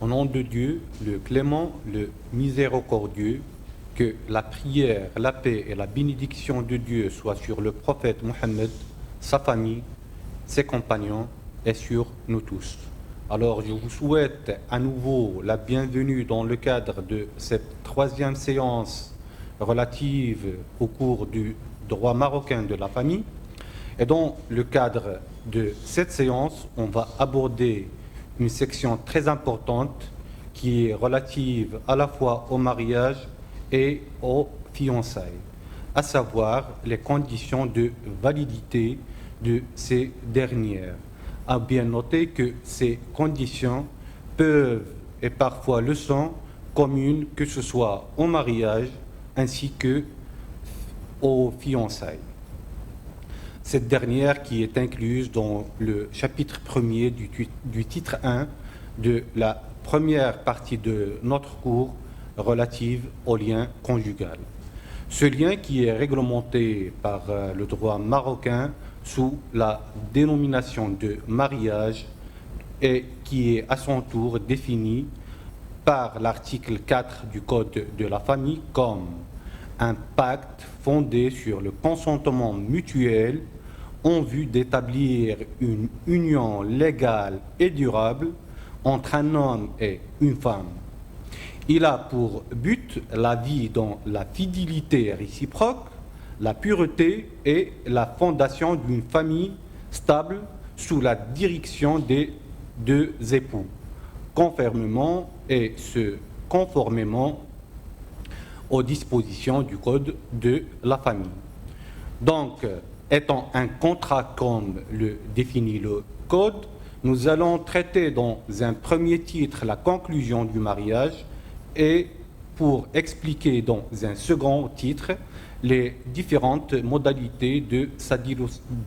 Au nom de Dieu, le clément, le miséricordieux, que la prière, la paix et la bénédiction de Dieu soient sur le prophète Mohammed, sa famille, ses compagnons et sur nous tous. Alors je vous souhaite à nouveau la bienvenue dans le cadre de cette troisième séance relative au cours du droit marocain de la famille. Et dans le cadre de cette séance, on va aborder une section très importante qui est relative à la fois au mariage et aux fiançailles, à savoir les conditions de validité de ces dernières. À bien noter que ces conditions peuvent et parfois le sont communes, que ce soit au mariage ainsi que aux fiançailles. Cette dernière qui est incluse dans le chapitre 1er du titre 1 de la première partie de notre cours relative au lien conjugal. Ce lien qui est réglementé par le droit marocain sous la dénomination de mariage et qui est à son tour défini par l'article 4 du Code de la famille comme un pacte fondé sur le consentement mutuel en vue d'établir une union légale et durable entre un homme et une femme. Il a pour but la vie dans la fidélité réciproque, la pureté et la fondation d'une famille stable sous la direction des deux époux, conformément aux dispositions du Code de la famille. Donc, étant un contrat comme le définit le Code, nous allons traiter dans un premier titre la conclusion du mariage et pour expliquer dans un second titre les différentes modalités de sa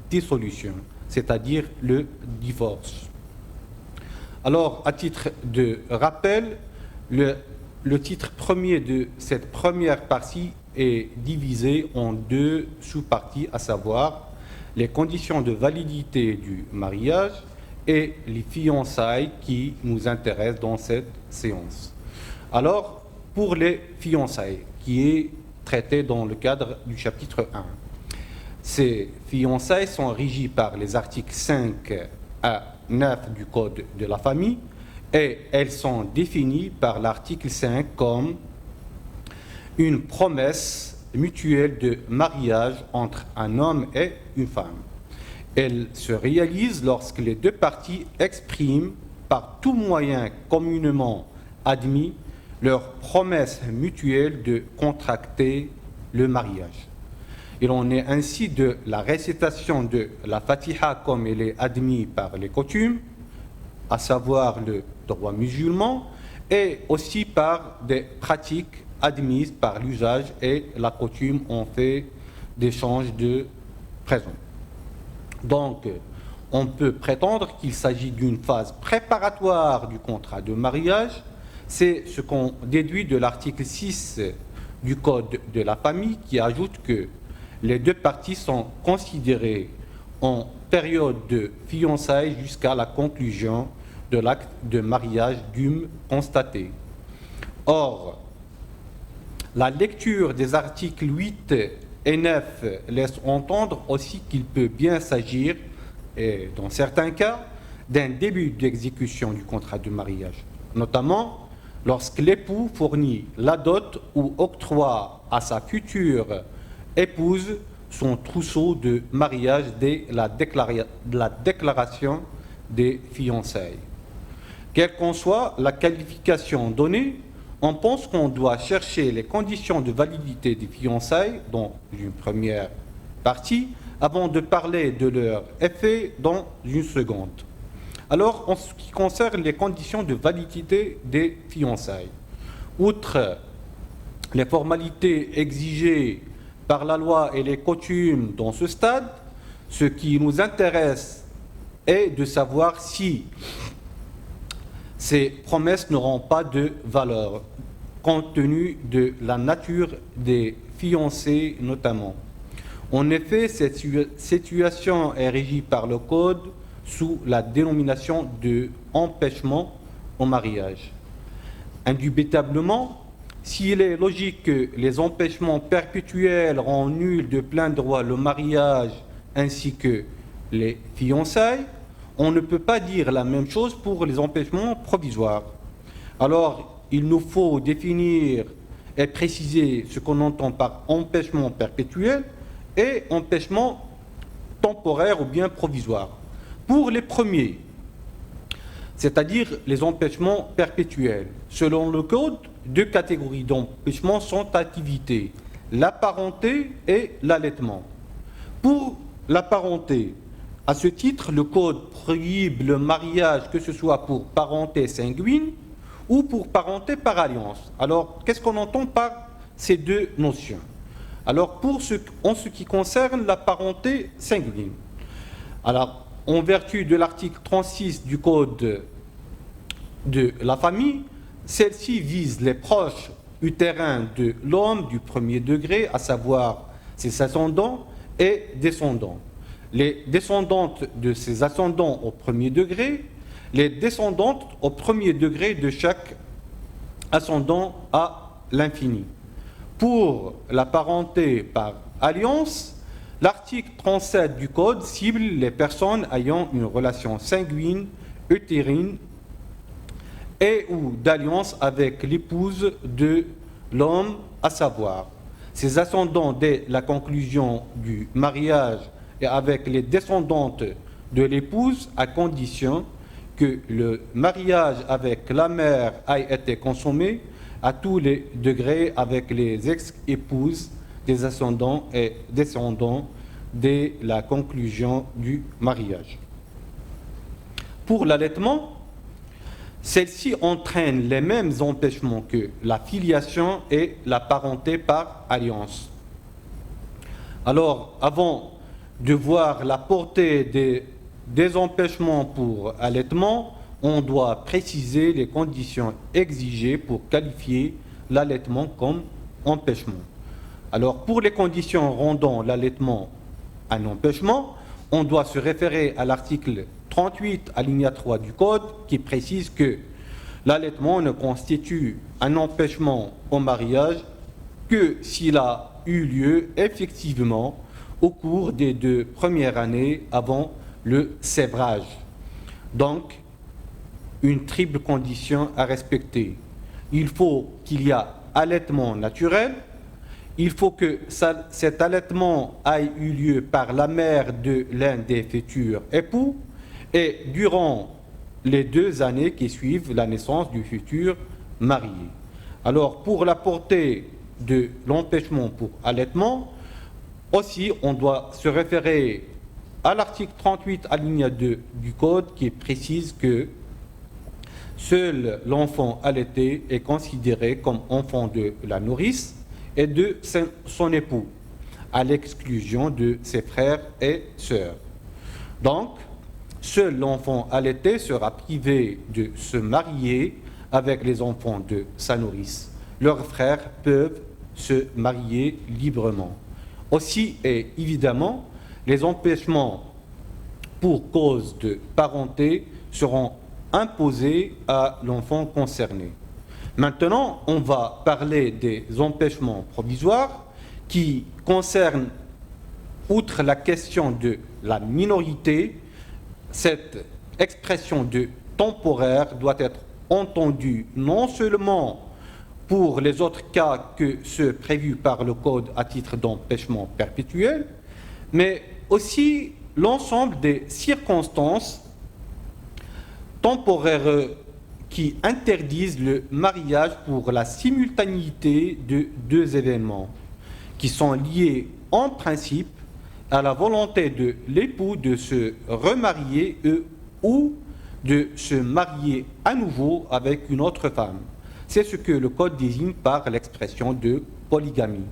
dissolution, c'est-à-dire le divorce. Alors, à titre de rappel, le titre premier de cette première partie est divisé en deux sous-parties, à savoir les conditions de validité du mariage et les fiançailles qui nous intéressent dans cette séance. Alors, pour les fiançailles, qui est traité dans le cadre du chapitre 1, ces fiançailles sont régies par les articles 5 à 9 du Code de la famille et elles sont définies par l'article 5 comme une promesse mutuelle de mariage entre un homme et une femme. Elle se réalise lorsque les deux parties expriment par tout moyen communément admis leur promesse mutuelle de contracter le mariage. Il en est ainsi de la récitation de la Fatiha comme elle est admise par les coutumes, à savoir le droit musulman, et aussi par des pratiques admises par l'usage et la coutume en fait d'échange de présents. Donc, on peut prétendre qu'il s'agit d'une phase préparatoire du contrat de mariage. C'est ce qu'on déduit de l'article 6 du Code de la famille qui ajoute que les deux parties sont considérées en période de fiançailles jusqu'à la conclusion de l'acte de mariage dûme constaté. Or, la lecture des articles 8 et 9 laisse entendre aussi qu'il peut bien s'agir, et dans certains cas, d'un début d'exécution du contrat de mariage, notamment lorsque l'époux fournit la dot ou octroie à sa future épouse son trousseau de mariage dès la déclaration des fiançailles. Quelle qu'en soit la qualification donnée, on pense qu'on doit chercher les conditions de validité des fiançailles dans une première partie avant de parler de leur effet dans une seconde. Alors, en ce qui concerne les conditions de validité des fiançailles, outre les formalités exigées par la loi et les coutumes dans ce stade, ce qui nous intéresse est de savoir si ces promesses n'auront pas de valeur, compte tenu de la nature des fiancés notamment. En effet, cette situation est régie par le Code sous la dénomination de empêchement au mariage. Indubitablement, s'il est logique que les empêchements perpétuels rendent nul de plein droit le mariage ainsi que les fiançailles, on ne peut pas dire la même chose pour les empêchements provisoires. Alors, il nous faut définir et préciser ce qu'on entend par empêchement perpétuel et empêchement temporaire ou bien provisoire. Pour les premiers, c'est-à-dire les empêchements perpétuels, selon le Code, deux catégories d'empêchements sont activité, la parenté et l'allaitement. Pour la parenté, à ce titre, le Code prohibe le mariage, que ce soit pour parenté sanguine ou pour parenté par alliance. Alors, qu'est-ce qu'on entend par ces deux notions? Alors, en ce qui concerne la parenté sanguine, alors, en vertu de l'article 36 du Code de la famille, celle-ci vise les proches utérins de l'homme du premier degré, à savoir ses ascendants et descendants. Les descendantes de ses ascendants au premier degré, les descendantes au premier degré de chaque ascendant à l'infini. Pour la parenté par alliance, l'article 37 du Code cible les personnes ayant une relation sanguine, utérine et ou d'alliance avec l'épouse de l'homme, à savoir ses ascendants dès la conclusion du mariage et avec les descendantes de l'épouse, à condition que le mariage avec la mère ait été consommé à tous les degrés avec les ex-épouses des ascendants et descendants dès la conclusion du mariage. Pour l'allaitement, celle-ci entraîne les mêmes empêchements que la filiation et la parenté par alliance. Alors, avant de voir la portée des empêchements pour allaitement, on doit préciser les conditions exigées pour qualifier l'allaitement comme empêchement. Alors, pour les conditions rendant l'allaitement un empêchement, on doit se référer à l'article 38, alinéa 3 du Code, qui précise que l'allaitement ne constitue un empêchement au mariage que s'il a eu lieu effectivement au cours des 2 premières années avant le sévrage. Donc, une triple condition à respecter. Il faut qu'il y ait allaitement naturel, il faut que cet allaitement ait eu lieu par la mère de l'un des futurs époux et durant les 2 années qui suivent la naissance du futur marié. Alors, pour la portée de l'empêchement pour allaitement, aussi, on doit se référer à l'article 38, alinéa 2 du Code, qui précise que seul l'enfant allaité est considéré comme enfant de la nourrice et de son époux, à l'exclusion de ses frères et sœurs. Donc, seul l'enfant allaité sera privé de se marier avec les enfants de sa nourrice. Leurs frères peuvent se marier librement. Aussi et évidemment, les empêchements pour cause de parenté seront imposés à l'enfant concerné. Maintenant, on va parler des empêchements provisoires qui concernent, outre la question de la minorité, cette expression de temporaire doit être entendue non seulement pour les autres cas que ceux prévus par le Code à titre d'empêchement perpétuel, mais aussi l'ensemble des circonstances temporaires qui interdisent le mariage pour la simultanéité de 2 événements qui sont liés en principe à la volonté de l'époux de se remarier ou de se marier à nouveau avec une autre femme. C'est ce que le Code désigne par l'expression de polygamie.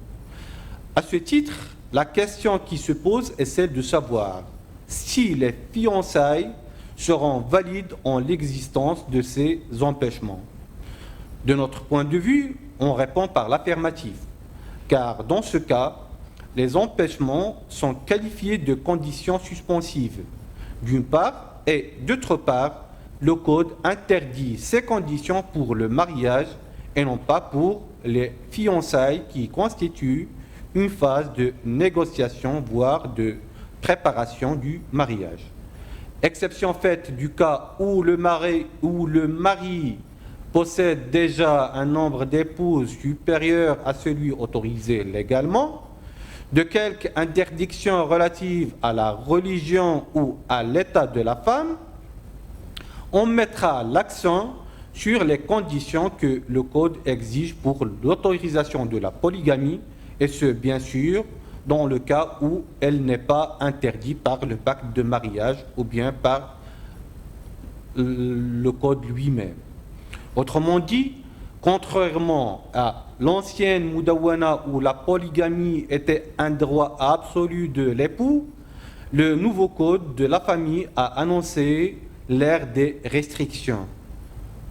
À ce titre, la question qui se pose est celle de savoir si les fiançailles seront valides en l'existence de ces empêchements. De notre point de vue, on répond par l'affirmative, car dans ce cas, les empêchements sont qualifiés de conditions suspensives, d'une part, et d'autre part, le Code interdit ces conditions pour le mariage et non pas pour les fiançailles qui constituent une phase de négociation, voire de préparation du mariage. Exception faite du cas où le mari possède déjà un nombre d'épouses supérieur à celui autorisé légalement, de quelque interdiction relative à la religion ou à l'état de la femme, on mettra l'accent sur les conditions que le Code exige pour l'autorisation de la polygamie, et ce, bien sûr, dans le cas où elle n'est pas interdite par le pacte de mariage ou bien par le Code lui-même. Autrement dit, contrairement à l'ancienne Moudawana où la polygamie était un droit absolu de l'époux, le nouveau Code de la famille a annoncé l'ère des restrictions,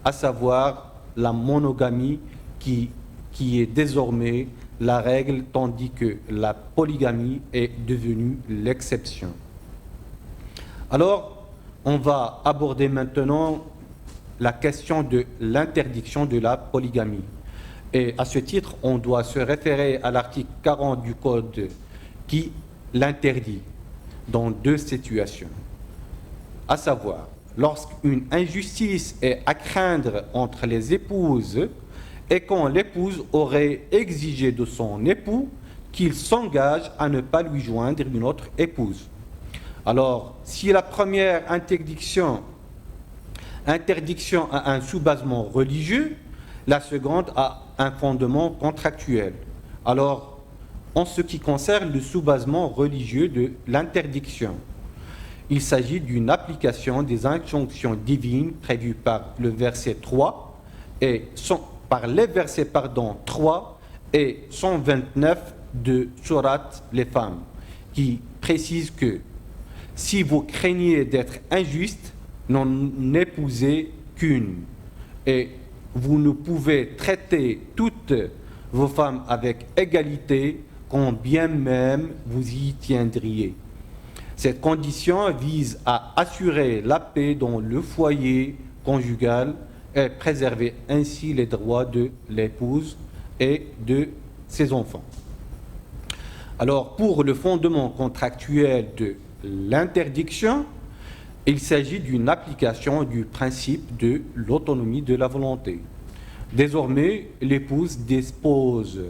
à savoir la monogamie qui est désormais la règle, tandis que la polygamie est devenue l'exception. Alors, on va aborder maintenant la question de l'interdiction de la polygamie. Et à ce titre, on doit se référer à l'article 40 du Code qui l'interdit dans deux situations, à savoir lorsqu'une injustice est à craindre entre les épouses et quand l'épouse aurait exigé de son époux qu'il s'engage à ne pas lui joindre une autre épouse. Alors, si la première interdiction a un sous-basement religieux, la seconde a un fondement contractuel. Alors, en ce qui concerne le sous-basement religieux de l'interdiction, il s'agit d'une application des injonctions divines prévues par le verset 3 et par les versets 3 et 129 de Surat les femmes, qui précisent que si vous craignez d'être injuste, n'en épousez qu'une, et vous ne pouvez traiter toutes vos femmes avec égalité, quand bien même vous y tiendriez. Cette condition vise à assurer la paix dans le foyer conjugal et préserver ainsi les droits de l'épouse et de ses enfants. Alors, pour le fondement contractuel de l'interdiction, il s'agit d'une application du principe de l'autonomie de la volonté. Désormais, l'épouse dispose,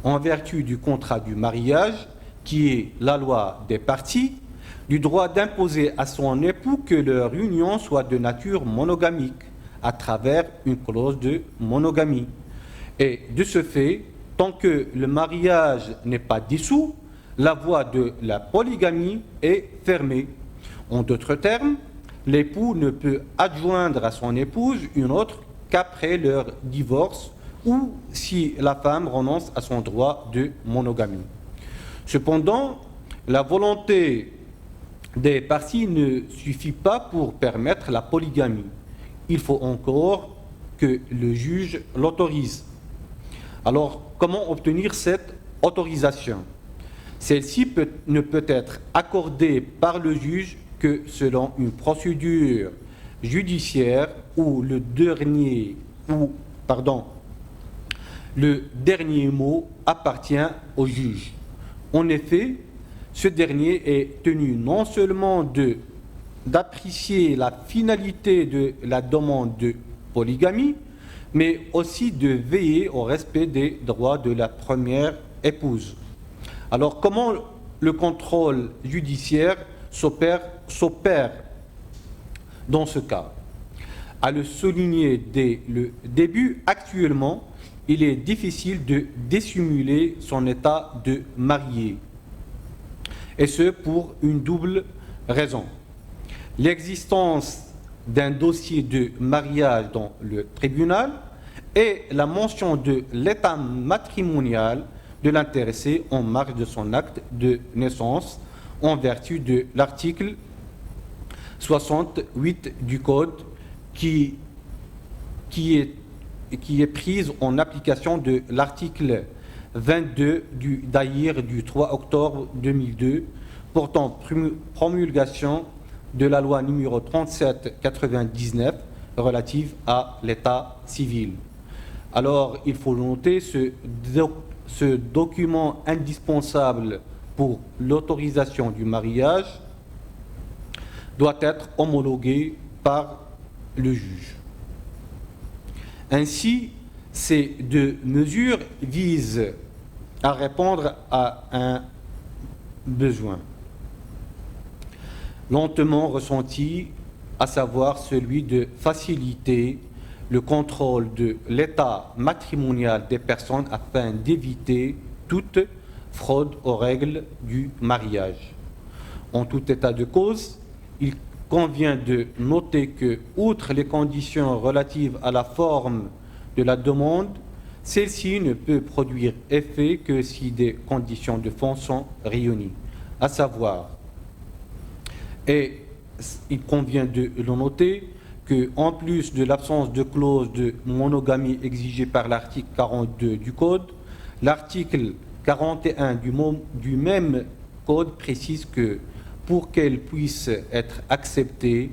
en vertu du contrat du mariage, qui est la loi des parties, du droit d'imposer à son époux que leur union soit de nature monogamique à travers une clause de monogamie. Et de ce fait, tant que le mariage n'est pas dissous, la voie de la polygamie est fermée. En d'autres termes, l'époux ne peut adjoindre à son épouse une autre qu'après leur divorce ou si la femme renonce à son droit de monogamie. Cependant, la volonté des parties ne suffit pas pour permettre la polygamie. Il faut encore que le juge l'autorise. Alors, comment obtenir cette autorisation? Celle-ci ne peut être accordée par le juge que selon une procédure judiciaire où le dernier mot appartient au juge. En effet, ce dernier est tenu non seulement d'apprécier la finalité de la demande de polygamie, mais aussi de veiller au respect des droits de la première épouse. Alors, comment le contrôle judiciaire s'opère dans ce cas? À le souligner dès le début, actuellement, il est difficile de dissimuler son état de marié. Et ce, pour une double raison. L'existence d'un dossier de mariage dans le tribunal et la mention de l'état matrimonial de l'intéressé en marge de son acte de naissance en vertu de l'article 68 du Code qui est prise en application de l'article 22 du Daïr du 3 octobre 2002 portant promulgation de la loi numéro 37/99 relative à l'état civil. Alors, il faut noter ce document indispensable pour l'autorisation du mariage doit être homologué par le juge. Ainsi, ces deux mesures visent à répondre à un besoin lentement ressenti, à savoir celui de faciliter le contrôle de l'état matrimonial des personnes afin d'éviter toute fraude aux règles du mariage. En tout état de cause, il convient de noter que, outre les conditions relatives à la forme de la demande, celle-ci ne peut produire effet que si des conditions de fond sont réunies, à savoir, et il convient de le noter, qu'en plus de l'absence de clause de monogamie exigée par l'article 42 du Code, l'article 41 du même Code précise que pour qu'elle puisse être acceptée,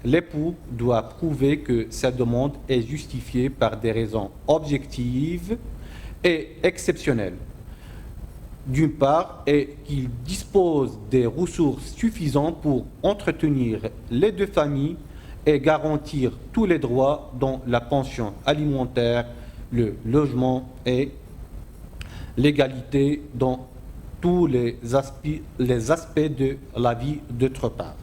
l'époux doit prouver que sa demande est justifiée par des raisons objectives et exceptionnelles, d'une part, et qu'il dispose des ressources suffisantes pour entretenir les deux familles et garantir tous les droits dont la pension alimentaire, le logement et l'égalité dans tous les aspects de la vie d'autre part.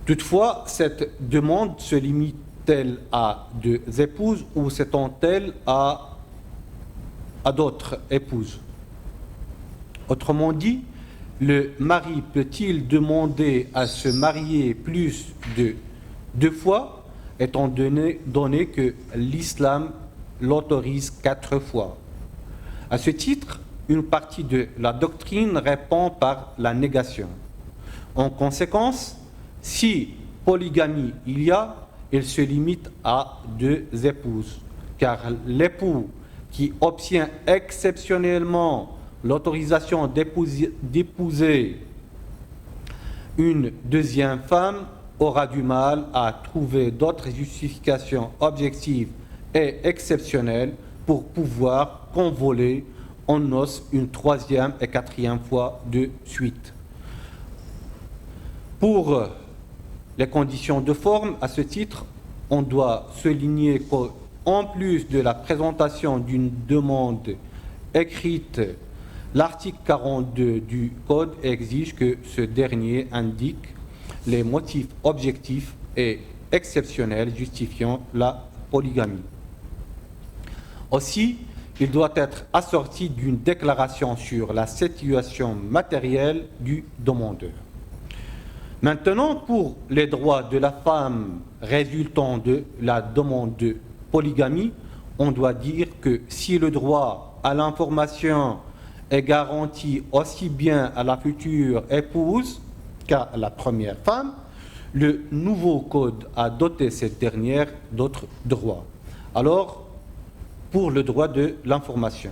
Toutefois, cette demande se limite-t-elle à deux épouses ou s'étend-elle à d'autres épouses? Autrement dit, le mari peut-il demander à se marier plus de 2 fois, étant donné que l'islam l'autorise 4 fois? À ce titre, une partie de la doctrine répond par la négation. En conséquence, si polygamie il y a, elle se limite à 2 épouses, car l'époux qui obtient exceptionnellement l'autorisation d'épouser une deuxième femme aura du mal à trouver d'autres justifications objectives et exceptionnelles pour pouvoir convoler en noces une 3e et 4e fois de suite. Pour les conditions de forme, à ce titre, on doit souligner qu'en plus de la présentation d'une demande écrite, l'article 42 du Code exige que ce dernier indique les motifs objectifs et exceptionnels justifiant la polygamie. Aussi, il doit être assorti d'une déclaration sur la situation matérielle du demandeur. Maintenant, pour les droits de la femme résultant de la demande de polygamie, on doit dire que si le droit à l'information est garanti aussi bien à la future épouse qu'à la première femme, le nouveau code a doté cette dernière d'autres droits. Alors, pour le droit de l'information,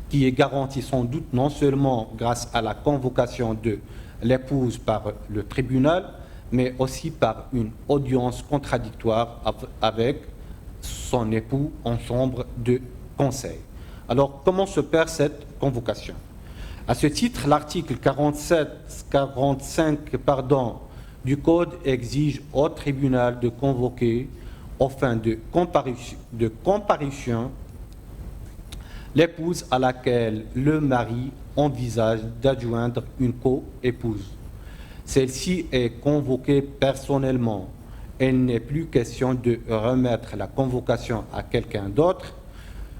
qui est garanti sans doute non seulement grâce à la convocation de l'épouse par le tribunal, mais aussi par une audience contradictoire avec son époux en chambre de conseil. Alors, comment se perd cette convocation? À ce titre, l'article 45 du Code exige au tribunal de convoquer aux fins de comparution l'épouse à laquelle le mari envisage d'adjoindre une co-épouse. Celle-ci est convoquée personnellement. Il n'est plus question de remettre la convocation à quelqu'un d'autre.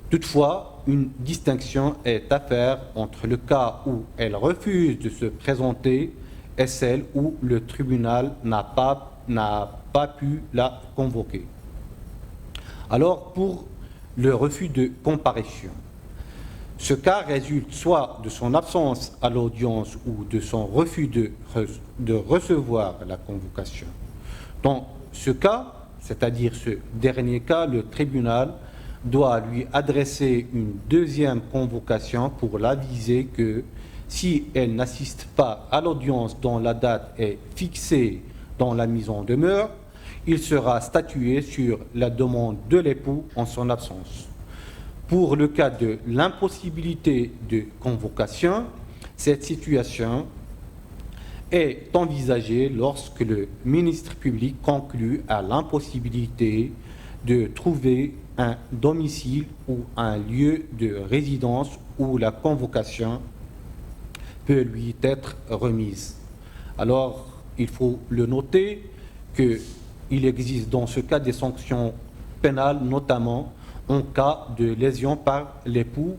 Toutefois, une distinction est à faire entre le cas où elle refuse de se présenter et celle où le tribunal n'a pas pu la convoquer. Alors, pour le refus de comparution, ce cas résulte soit de son absence à l'audience ou de son refus de recevoir la convocation. Dans ce cas, c'est-à-dire ce dernier cas, le tribunal doit lui adresser une deuxième convocation pour l'aviser que si elle n'assiste pas à l'audience dont la date est fixée dans la mise en demeure, il sera statué sur la demande de l'époux en son absence. Pour le cas de l'impossibilité de convocation, cette situation est envisagée lorsque le ministre public conclut à l'impossibilité de trouver un domicile ou un lieu de résidence où la convocation peut lui être remise. Alors, il faut le noter qu'il existe dans ce cas des sanctions pénales, notamment en cas de lésion par l'époux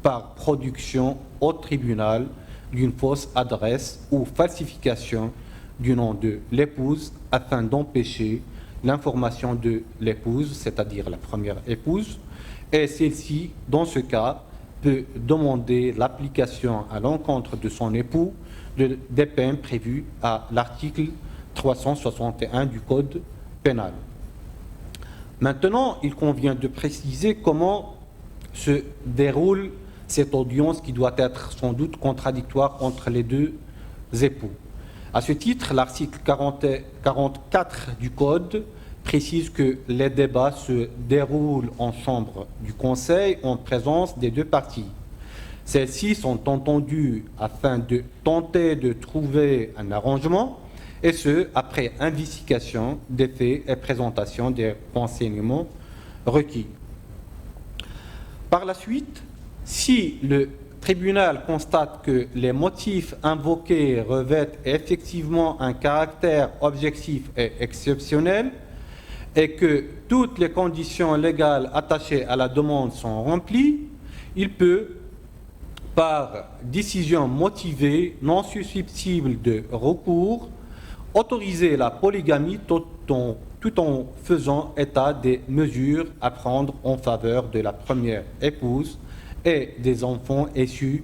par production au tribunal d'une fausse adresse ou falsification du nom de l'épouse afin d'empêcher l'information de l'épouse, c'est-à-dire la première épouse, et celle-ci, dans ce cas, peut demander l'application à l'encontre de son époux des peines prévues à l'article 361 du Code pénal. Maintenant, il convient de préciser comment se déroule cette audience qui doit être sans doute contradictoire entre les deux époux. À ce titre, l'article 44 du Code précise que les débats se déroulent en chambre du Conseil en présence des deux parties. Celles-ci sont entendues afin de tenter de trouver un arrangement, et ce, après investigation des faits et présentation des renseignements requis. Par la suite, si le tribunal constate que les motifs invoqués revêtent effectivement un caractère objectif et exceptionnel et que toutes les conditions légales attachées à la demande sont remplies, il peut, par décision motivée non susceptible de recours, autoriser la polygamie tout en faisant état des mesures à prendre en faveur de la première épouse et des enfants issus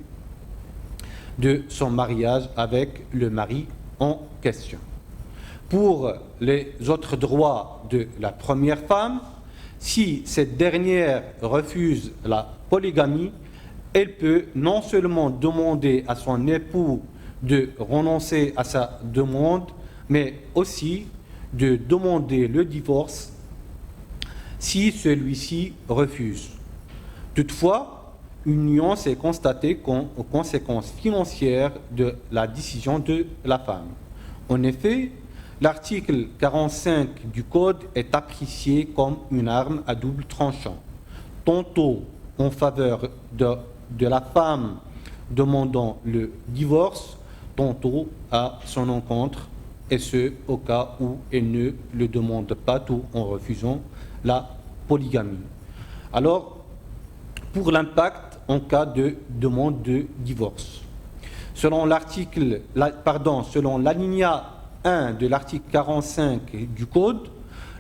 de son mariage avec le mari en question. Pour les autres droits de la première femme, si cette dernière refuse la polygamie, elle peut non seulement demander à son époux de renoncer à sa demande, mais aussi de demander le divorce si celui-ci refuse. Toutefois, une nuance est constatée aux conséquences financières de la décision de la femme. En effet, l'article 45 du Code est apprécié comme une arme à double tranchant, tantôt en faveur de la femme demandant le divorce, tantôt à son encontre, et ce, au cas où elle ne le demande pas, tout en refusant la polygamie. Alors, pour l'impact en cas de demande de divorce, selon l'alinéa 1 de l'article 45 du Code,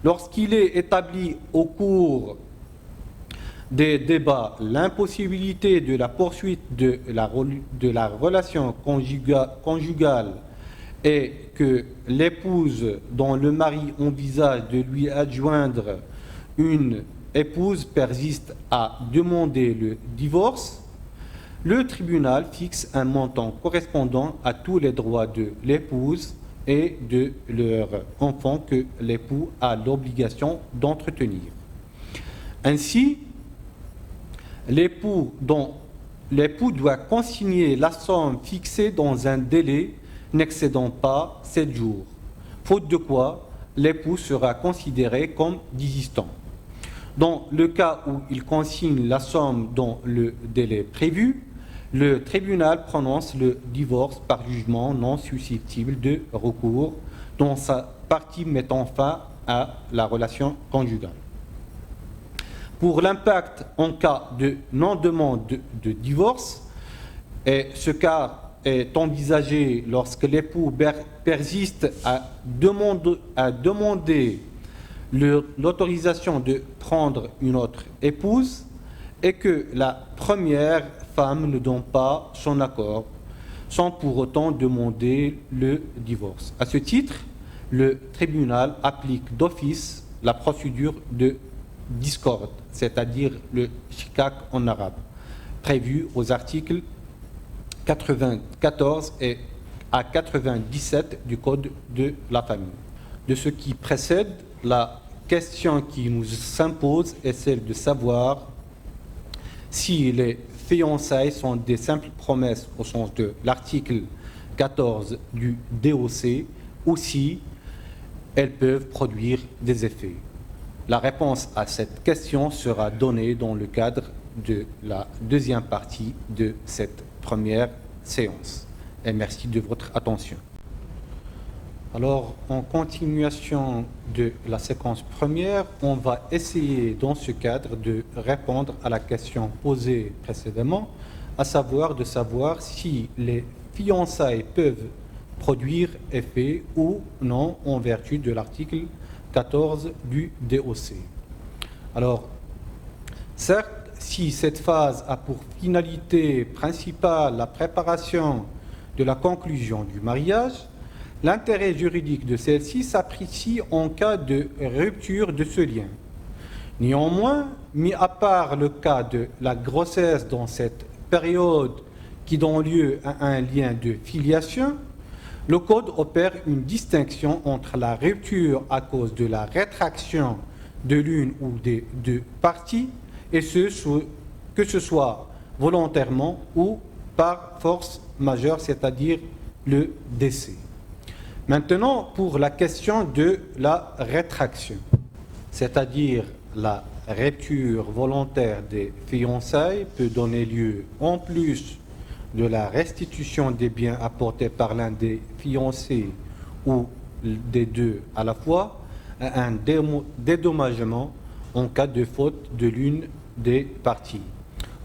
lorsqu'il est établi au cours des débats l'impossibilité de la poursuite de la relation conjugale et que l'épouse dont le mari envisage de lui adjoindre une épouse persiste à demander le divorce, le tribunal fixe un montant correspondant à tous les droits de l'épouse et de leur enfant que l'époux a l'obligation d'entretenir. Ainsi, l'époux doit consigner la somme fixée dans un délai n'excédant pas 7 jours, faute de quoi l'époux sera considéré comme désistant. Dans le cas où il consigne la somme dans le délai prévu, le tribunal prononce le divorce par jugement non susceptible de recours dans sa partie mettant fin à la relation conjugale. Pour l'impact en cas de non-demande de divorce, et ce cas est envisagé lorsque l'époux persiste à demander l'autorisation de prendre une autre épouse et que la première femme ne donne pas son accord, sans pour autant demander le divorce. À ce titre, le tribunal applique d'office la procédure de discorde, c'est-à-dire le shikak en arabe, prévu aux articles 94 et à 97 du Code de la famille. De ce qui précède, la question qui nous s'impose est celle de savoir si les fiançailles sont des simples promesses au sens de l'article 14 du DOC ou si elles peuvent produire des effets. La réponse à cette question sera donnée dans le cadre de la deuxième partie de cette première séance. Et merci de votre attention. Alors, en continuation de la séquence première, on va essayer dans ce cadre de répondre à la question posée précédemment, à savoir de savoir si les fiançailles peuvent produire effet ou non en vertu de l'article 14 du DOC. Alors, certes, si cette phase a pour finalité principale la préparation de la conclusion du mariage, l'intérêt juridique de celle-ci s'apprécie en cas de rupture de ce lien. Néanmoins, mis à part le cas de la grossesse dans cette période qui donne lieu à un lien de filiation, le Code opère une distinction entre la rupture à cause de la rétraction de l'une ou des deux parties, et que ce soit volontairement ou par force majeure, c'est-à-dire le décès. Maintenant, pour la question de la rétraction, c'est-à-dire la rupture volontaire des fiançailles peut donner lieu, en plus de la restitution des biens apportés par l'un des fiancés ou des deux à la fois, à un dédommagement en cas de faute de l'une des parties.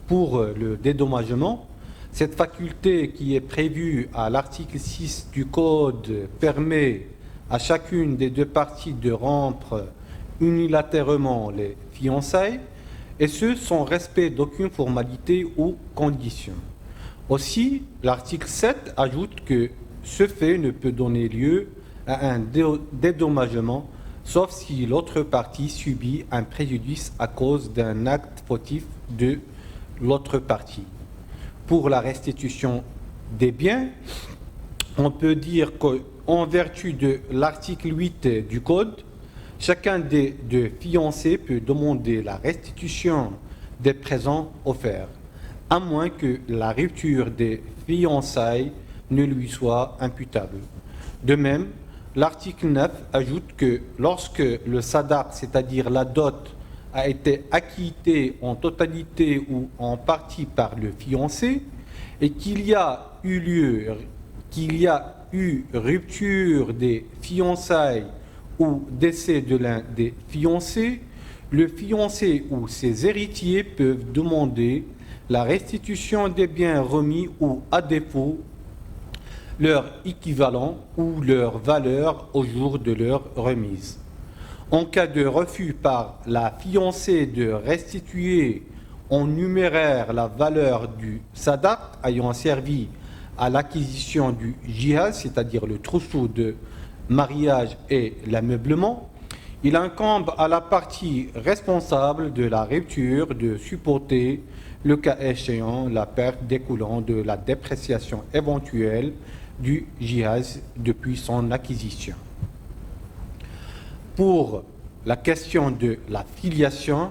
Pour le dédommagement, cette faculté qui est prévue à l'article 6 du Code permet à chacune des deux parties de rompre unilatéralement les fiançailles, et ce sans respect d'aucune formalité ou condition. Aussi, l'article 7 ajoute que ce fait ne peut donner lieu à un dédommagement, sauf si l'autre partie subit un préjudice à cause d'un acte fautif de l'autre partie. Pour la restitution des biens, on peut dire qu'en vertu de l'article 8 du Code, chacun des deux fiancés peut demander la restitution des présents offerts, à moins que la rupture des fiançailles ne lui soit imputable. De même, l'article 9 ajoute que lorsque le sadaq, c'est-à-dire la dot, a été acquitté en totalité ou en partie par le fiancé et qu'il y a eu rupture des fiançailles ou décès de l'un des fiancés, le fiancé ou ses héritiers peuvent demander la restitution des biens remis ou, à défaut, leur équivalent ou leur valeur au jour de leur remise. En cas de refus par la fiancée de restituer en numéraire la valeur du sadaq ayant servi à l'acquisition du jihaz, c'est-à-dire le trousseau de mariage et l'ameublement, il incombe à la partie responsable de la rupture de supporter, le cas échéant, la perte découlant de la dépréciation éventuelle du jihaz depuis son acquisition. Pour la question de la filiation,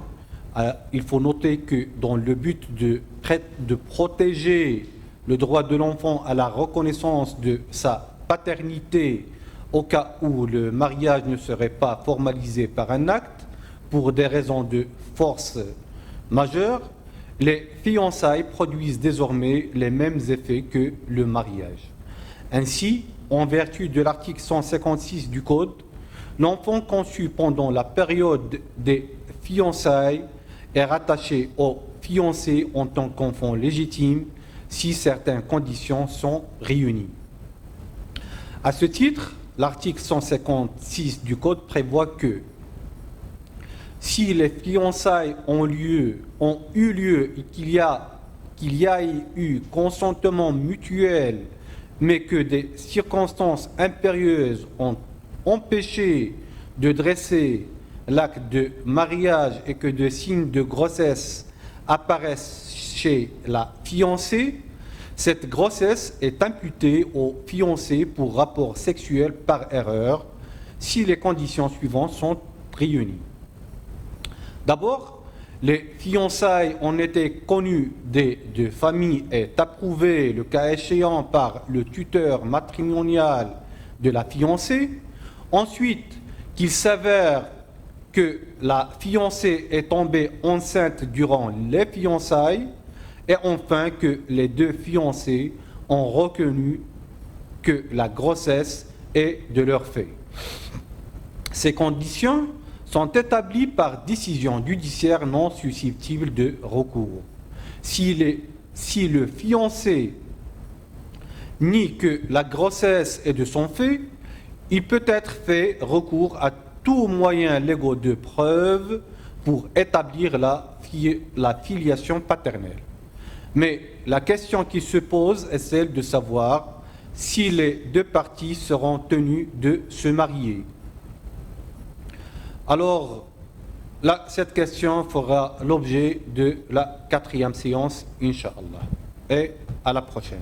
il faut noter que dans le but de protéger le droit de l'enfant à la reconnaissance de sa paternité au cas où le mariage ne serait pas formalisé par un acte pour des raisons de force majeure, les fiançailles produisent désormais les mêmes effets que le mariage. Ainsi, en vertu de l'article 156 du Code, l'enfant conçu pendant la période des fiançailles est rattaché au fiancé en tant qu'enfant légitime si certaines conditions sont réunies. À ce titre, l'article 156 du Code prévoit que si les fiançailles ont eu lieu et qu'il y a eu consentement mutuel, mais que des circonstances impérieuses ont empêché de dresser l'acte de mariage et que des signes de grossesse apparaissent chez la fiancée, cette grossesse est imputée au fiancé pour rapport sexuel par erreur si les conditions suivantes sont réunis. D'abord, les fiançailles ont été connues des deux familles et approuvées, le cas échéant, par le tuteur matrimonial de la fiancée. Ensuite, qu'il s'avère que la fiancée est tombée enceinte durant les fiançailles. Et enfin, que les deux fiancés ont reconnu que la grossesse est de leur fait. Ces conditions sont établies par décision judiciaire non susceptible de recours. Si le fiancé nie que la grossesse est de son fait, il peut être fait recours à tout moyen légal de preuve pour établir la filiation paternelle. Mais la question qui se pose est celle de savoir si les deux parties seront tenues de se marier. Alors, là, cette question fera l'objet de la 4e séance, Inch'Allah. Et à la prochaine.